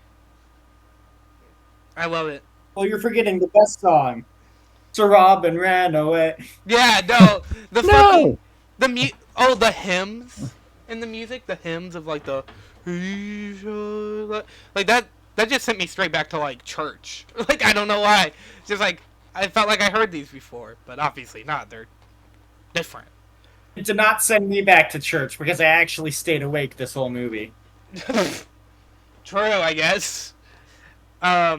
I love it. Well, you're forgetting the best song. Sir Robin ran away. Yeah, no. Fucking the hymns in the music, the hymns of like the like that just sent me straight back to like church. Like, I don't know why. It's just like I felt like I heard these before, but obviously not. They're different. It did not send me back to church because I actually stayed awake this whole movie. True, I guess. I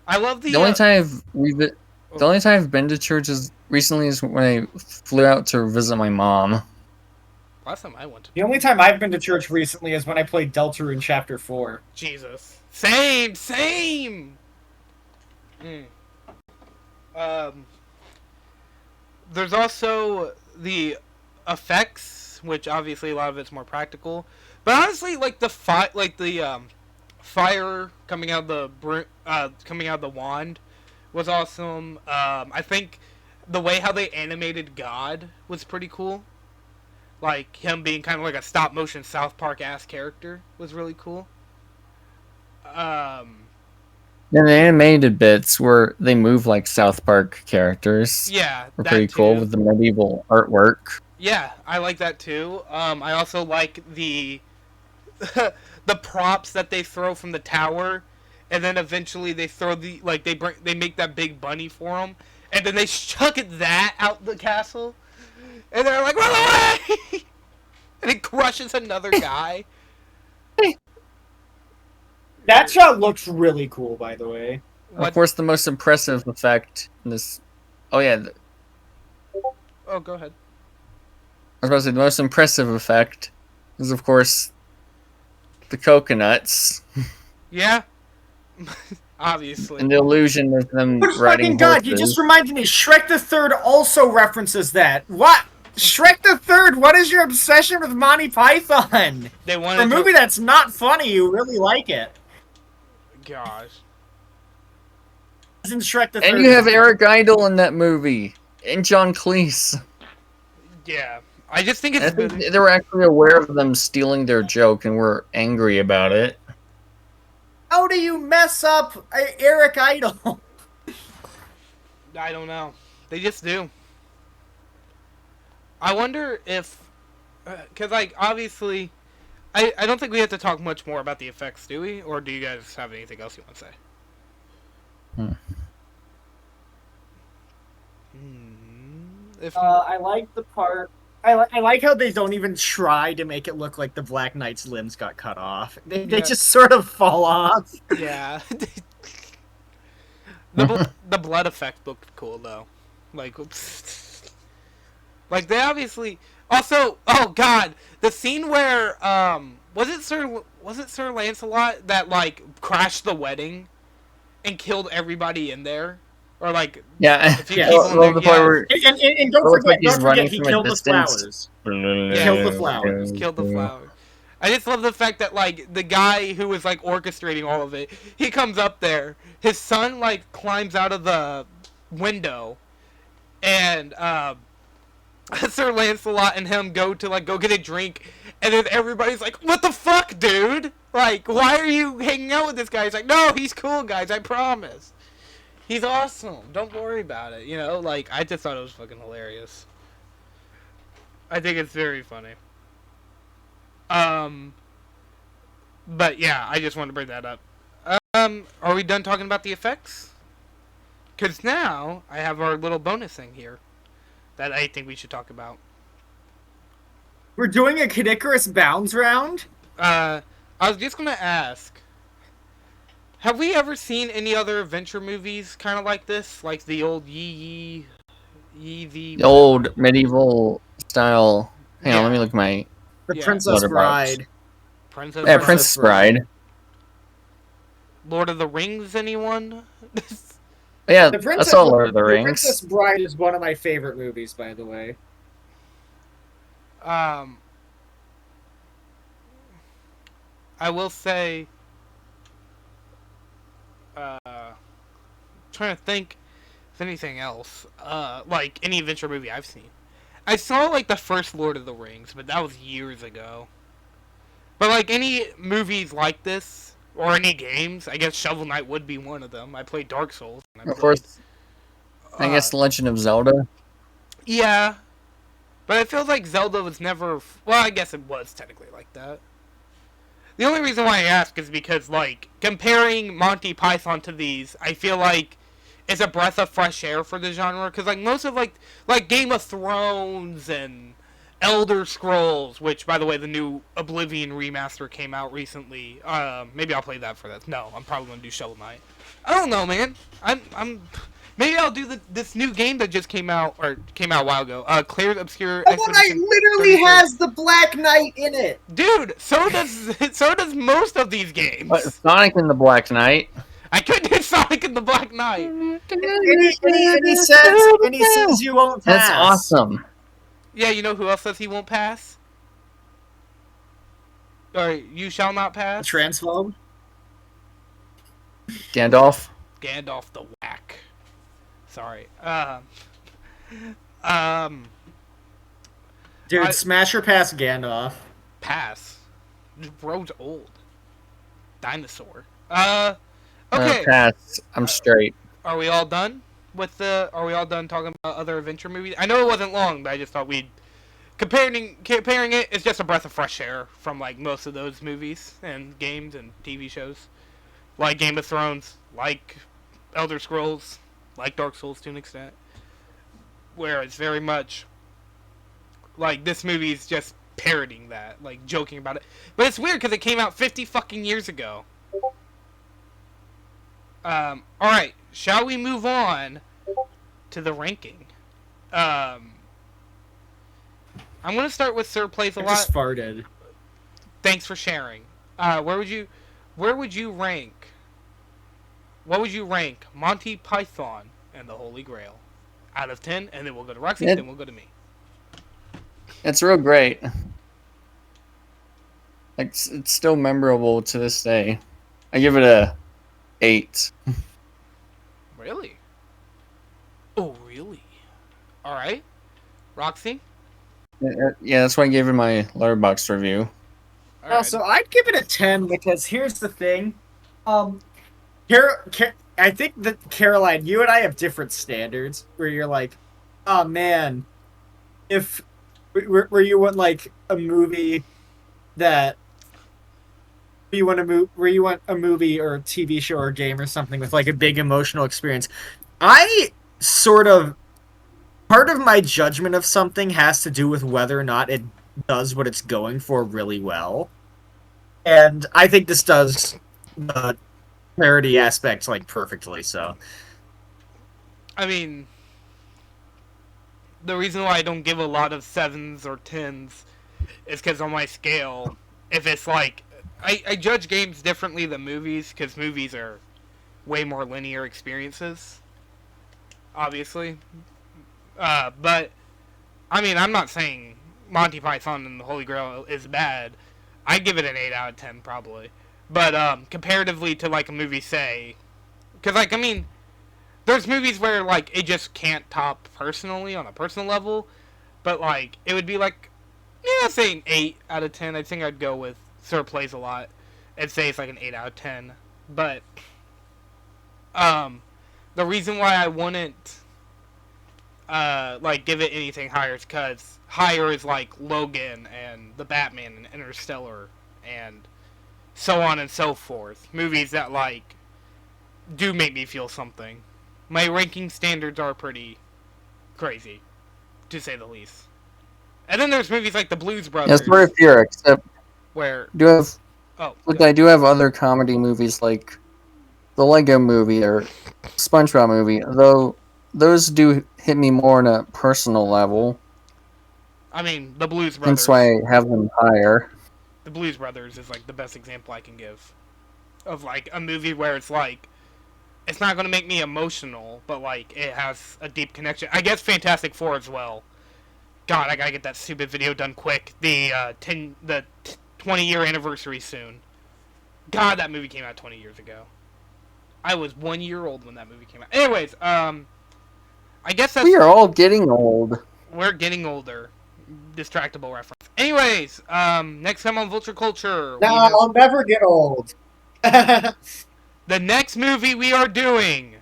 love the only time I've been to church recently is when I flew out to visit my mom. Last time I went to... The only time I've been to church recently is when I played Delta in Chapter 4. Jesus. Same! There's also the effects, which obviously a lot of it's more practical. But honestly, like the fire coming out of the wand was awesome. I think the way how they animated God was pretty cool. Like, him being kind of like a stop-motion South Park-ass character was really cool. And the animated bits where they move like South Park characters. Yeah, were pretty cool with the medieval artwork. Yeah, I like that too. I also like the the props that they throw from the tower, and then eventually they throw they make that big bunny for them, and then they chuck that out the castle, and they're like, run away! And it crushes another guy. That shot looks really cool, by the way. Of course, the most impressive effect in this... Oh, yeah. Oh, go ahead. I was about to say, the most impressive effect is, of course, the coconuts. Yeah. Obviously. And the illusion of them riding fucking God, you just reminded me. Shrek the Third also references that. What? Shrek the Third, what is your obsession with Monty Python? For a movie that's not funny, you really like it. Gosh. Isn't Shrek the Third? And you have Eric Idle in that movie. And John Cleese. Yeah. I just think it's... they were actually aware of them stealing their joke and were angry about it. How do you mess up Eric Idle? I don't know. They just do. I wonder if... Because, like, obviously... I don't think we have to talk much more about the effects, do we? Or do you guys have anything else you want to say? If I like the part. I like how they don't even try to make it look like the Black Knight's limbs got cut off. They yeah, just sort of fall off. yeah. The blood effect looked cool though, like like they obviously also. Oh God, the scene where was it Sir Lancelot that like crashed the wedding and killed everybody in there, or like Yeah, a few Yeah. people in well, there? the part Yeah, where And it looks like he's don't running forget, he from a killed the distance. flowers. yeah, Killed the yeah. flowers. Killed the flower. I just love the fact that like the guy who was like orchestrating all of it, he comes up there. His son like climbs out of the window, and Sir Lancelot and him go to like go get a drink, and then everybody's like, "What the fuck, dude? Like, why are you hanging out with this guy?" He's like, "No, he's cool, guys. I promise. He's awesome. Don't worry about it." You know, like I just thought it was fucking hilarious. I think it's very funny. But yeah, I just wanted to bring that up. Are we done talking about the effects? Because now I have our little bonus thing here that I think we should talk about. We're doing a Cadicarus Bounds round. I was just gonna ask, have we ever seen any other adventure movies kind of like this, like the old Yee the The old medieval style. Hang on, let me look at my. The Yeah. Princess Letterboxd. Bride. Princess Yeah, Bride? Princess Bride. Lord of the Rings? Anyone? Yeah, The I Princess, saw Lord of the the Rings. Princess Bride is one of my favorite movies, by the way. I will say, trying to think if anything else, like any adventure movie I've seen. I saw like the first Lord of the Rings, but that was years ago. But like any movies like this or any games, I guess Shovel Knight would be one of them. I played Dark Souls. And Of course, I guess The Legend of Zelda. Yeah, but it feels like Zelda was never. Well, I guess it was technically like that. The only reason why I ask is because, like, comparing Monty Python to these, I feel like it's a breath of fresh air for the genre. Because, like, most of, like Game of Thrones and Elder Scrolls, which, by the way, the new Oblivion remaster came out recently. Maybe I'll play that for that. No, I'm probably gonna do Shovel Knight. I don't know, man. Maybe I'll do this new game that just came out a while ago. Claire's Obscure Shovel Knight Expedition literally 33. has the Black Knight in it. Dude, so does most of these games. What, Sonic and the Black Knight. I could do Sonic and the Black Knight. And he says you won't pass. That's awesome. Yeah, you know who else says he won't pass? Or you shall not pass? Transphobe. Gandalf. Gandalf the Whack. Sorry. Dude, smash or pass Gandalf. Pass. Bro's old. Dinosaur. Okay. Pass. I'm straight. Are we all done with the? Are we all done talking about other adventure movies? I know it wasn't long, but I just thought we'd comparing it. It's just a breath of fresh air from like most of those movies and games and TV shows, like Game of Thrones, like Elder Scrolls, like Dark Souls to an extent, where it's very much like this movie is just parodying that, like joking about it. But it's weird because it came out 50 fucking years ago. All right, shall we move on to the ranking? I'm gonna start with Sirsplaysalot. I just farted. Thanks for sharing. Where would you rank? What would you rank Monty Python and the Holy Grail out of 10? And then we'll go to Roxy, then we'll go to me. It's real great. It's still memorable to this day. I give it a 8. Really? Oh, really? All right, Roxy. Yeah, that's why I gave it my Letterboxd review. All right. So I'd give it a 10 because here's the thing. I think that Caroline, you and I have different standards where you're like, oh man, if where you want like a movie that where you want a movie or a TV show or game or something with like a big emotional experience. I sort of part of my judgment of something has to do with whether or not it does what it's going for really well. And I think this does the parody aspect like perfectly, so. I mean, the reason why I don't give a lot of 7s or 10s is because on my scale, if it's like, I judge games differently than movies, because movies are way more linear experiences, obviously. But, I mean, I'm not saying Monty Python and the Holy Grail is bad. I'd give it an 8 out of 10, probably. But, comparatively to, like, a movie, say, because, like, I mean, there's movies where, like, it just can't top personally, on a personal level, but, like, it would be, like, yeah, say an 8 out of 10. I think I'd go with Sirsplaysalot and say it's, like, an 8 out of 10. But, the reason why I wouldn't, like, give it anything higher is because higher is, like, Logan and The Batman and Interstellar and so on and so forth. Movies that, like, do make me feel something. My ranking standards are pretty crazy, to say the least. And then there's movies like The Blues Brothers. Yes, very fair, except where do have. Oh, Look, I do have other comedy movies like the Lego Movie or SpongeBob movie, though those do hit me more on a personal level. I mean, The Blues Brothers. That's why I have them higher. The Blues Brothers is like the best example I can give of like a movie where it's like it's not going to make me emotional, but like it has a deep connection. I guess Fantastic Four as well. God, I gotta get that stupid video done quick. The 20-year anniversary soon. God, that movie came out 20 years ago. I was 1 year old when that movie came out. Anyways, I guess that's... We are all getting old. We're getting older. Distractible reference. Anyways, next time on Vulture Culture... No, I'll never get old. The next movie we are doing...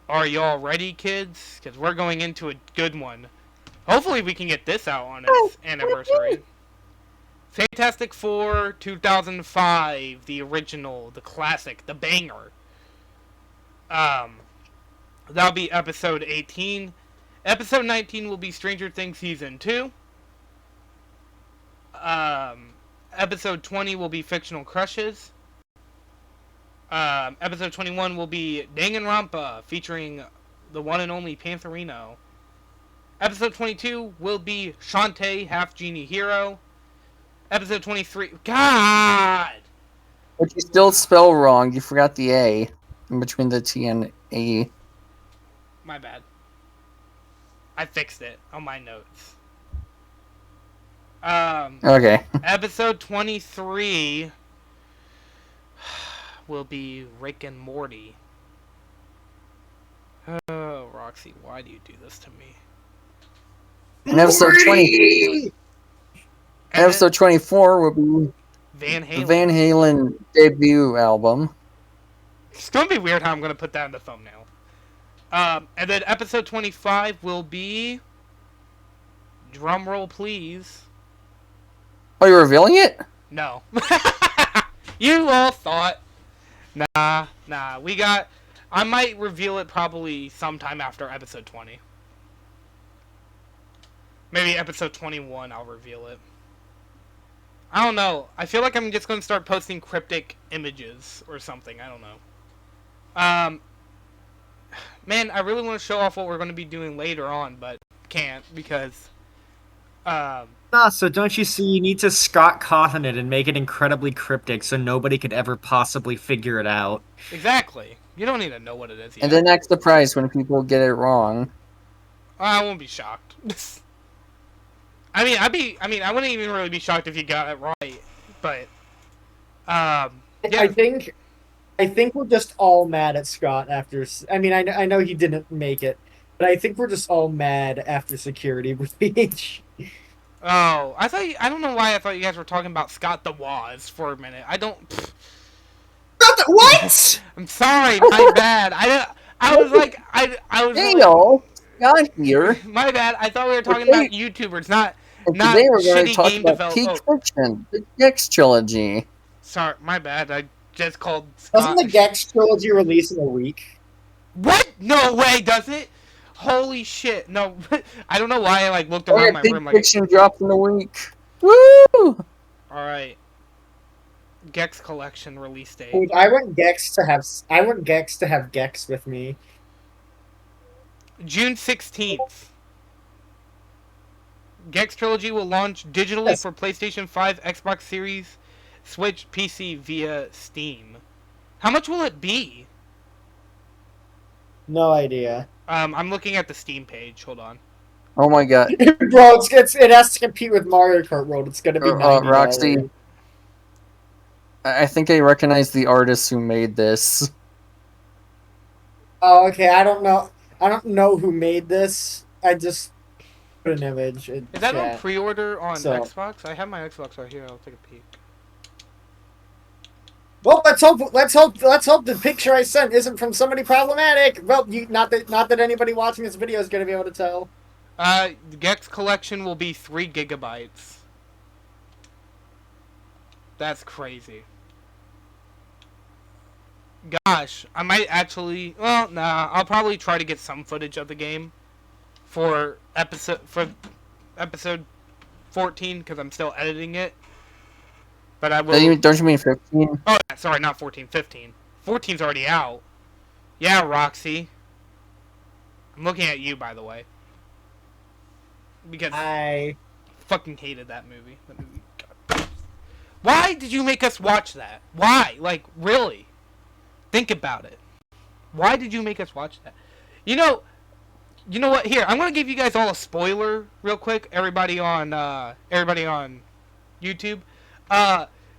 Are y'all ready, kids? Because we're going into a good one. Hopefully we can get this out on its anniversary. Fantastic Four 2005, the original, the classic, the banger. That'll be episode 18. Episode 19 will be Stranger Things Season 2. Episode 20 will be Fictional Crushes. Episode 21 will be Danganronpa, featuring the one and only Pantherino. Episode 22 will be Shantae, Half Genie Hero. Episode 23... God! But you still spell wrong. You forgot the A in between the T and A. My bad. I fixed it on my notes. Okay. Episode 23... will be Rick and Morty. Oh, Roxy, why do you do this to me? And episode 20. Episode 24 will be Van Halen. the Van Halen debut album. It's gonna be weird how I'm gonna put that in the thumbnail. And then episode 25 will be... Drumroll, please. Oh, you're revealing it? No. You all thought... Nah. We got... I might reveal it probably sometime after episode 20. Maybe episode 21 I'll reveal it. I don't know. I feel like I'm just going to start posting cryptic images or something. I don't know. Man, I really want to show off what we're going to be doing later on, but can't because... So don't you see, you need to Scott Cawthon it and make it incredibly cryptic so nobody could ever possibly figure it out. Exactly. You don't need to know what it is yet. And then act surprised when people get it wrong. I won't be shocked. I wouldn't even really be shocked if you got it right, but, yeah. I think we're just all mad at Scott after, I know he didn't make it, but I think we're just all mad after Security Breach. Oh, I don't know why I thought you guys were talking about Scott the Woz for a minute. What? I'm sorry, my bad. I was like, Hey y'all, Scott here. My bad. I thought we were talking about YouTubers, not Today we're going to shitty talk game about Peak developers. Fiction, the Gex trilogy. Sorry, my bad. I just called Scott. Doesn't the Gex trilogy release in a week? What? No way, does it? Holy shit! No, I don't know why I like looked Oh, around yeah, my Big room like. Fiction dropped in a week. Woo! All right, Gex Collection release date. Dude, I want Gex to have Gex with me. June 16th. Gex Trilogy will launch digitally Yes. for PlayStation 5, Xbox Series, Switch, PC via Steam. How much will it be? No idea. I'm looking at the Steam page. Hold on. Oh my god. Bro, it has to compete with Mario Kart World. It's gonna be Roxy, $90. I think I recognize the artist who made this. Oh, okay. I don't know who made this. I just put an image in Is that on chat. pre-order on So, Xbox? I have my Xbox right here. I'll take a peek. well, let's hope the picture I sent isn't from somebody problematic. Well, not that anybody watching this video is gonna be able to tell. The Gex Collection will be 3 gigabytes. That's crazy. Gosh, I might actually. Well, nah. I'll probably try to get some footage of the game for episode 14 because I'm still editing it. But I will. Don't you mean 15? Oh, sorry, not 14. 15. 14's already out. Yeah, Roxy. I'm looking at you, by the way, because I fucking hated that movie. God. Why did you make us watch that? Why? Like, really? Think about it. Why did you make us watch that? You know what? Here, I'm gonna give you guys all a spoiler real quick. Everybody on YouTube.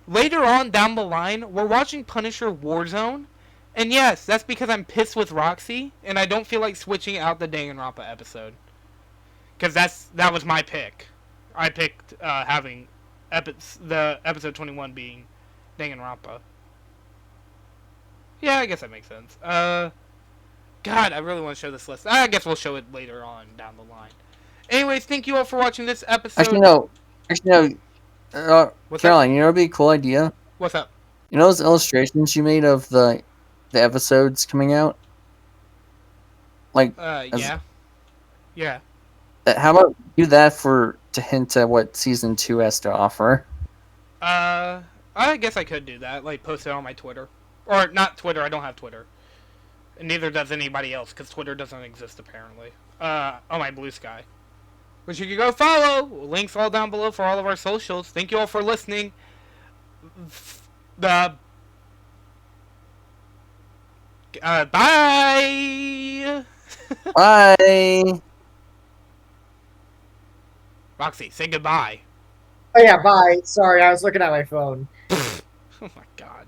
Later on down the line, we're watching Punisher Warzone, and yes, that's because I'm pissed with Roxy, and I don't feel like switching out the Danganronpa episode, because that was my pick. I picked having the episode 21 being Danganronpa. Yeah, I guess that makes sense. God, I really want to show this list. I guess we'll show it later on down the line. Anyways, thank you all for watching this episode. Actually, no. What's Caroline, up? you know, it'd be a cool idea. What's up? You know those illustrations you made of the episodes coming out? Like, Yeah. Yeah. how about do that to hint at what season 2 has to offer? I guess I could do that. Like, post it on my Twitter. Or, not Twitter, I don't have Twitter. And neither does anybody else, because Twitter doesn't exist, apparently. On my Blue Sky. Which you can go follow! Links all down below for all of our socials. Thank you all for listening. Bye! Bye! Roxy, say goodbye. Oh yeah, bye. Sorry, I was looking at my phone. Oh my god.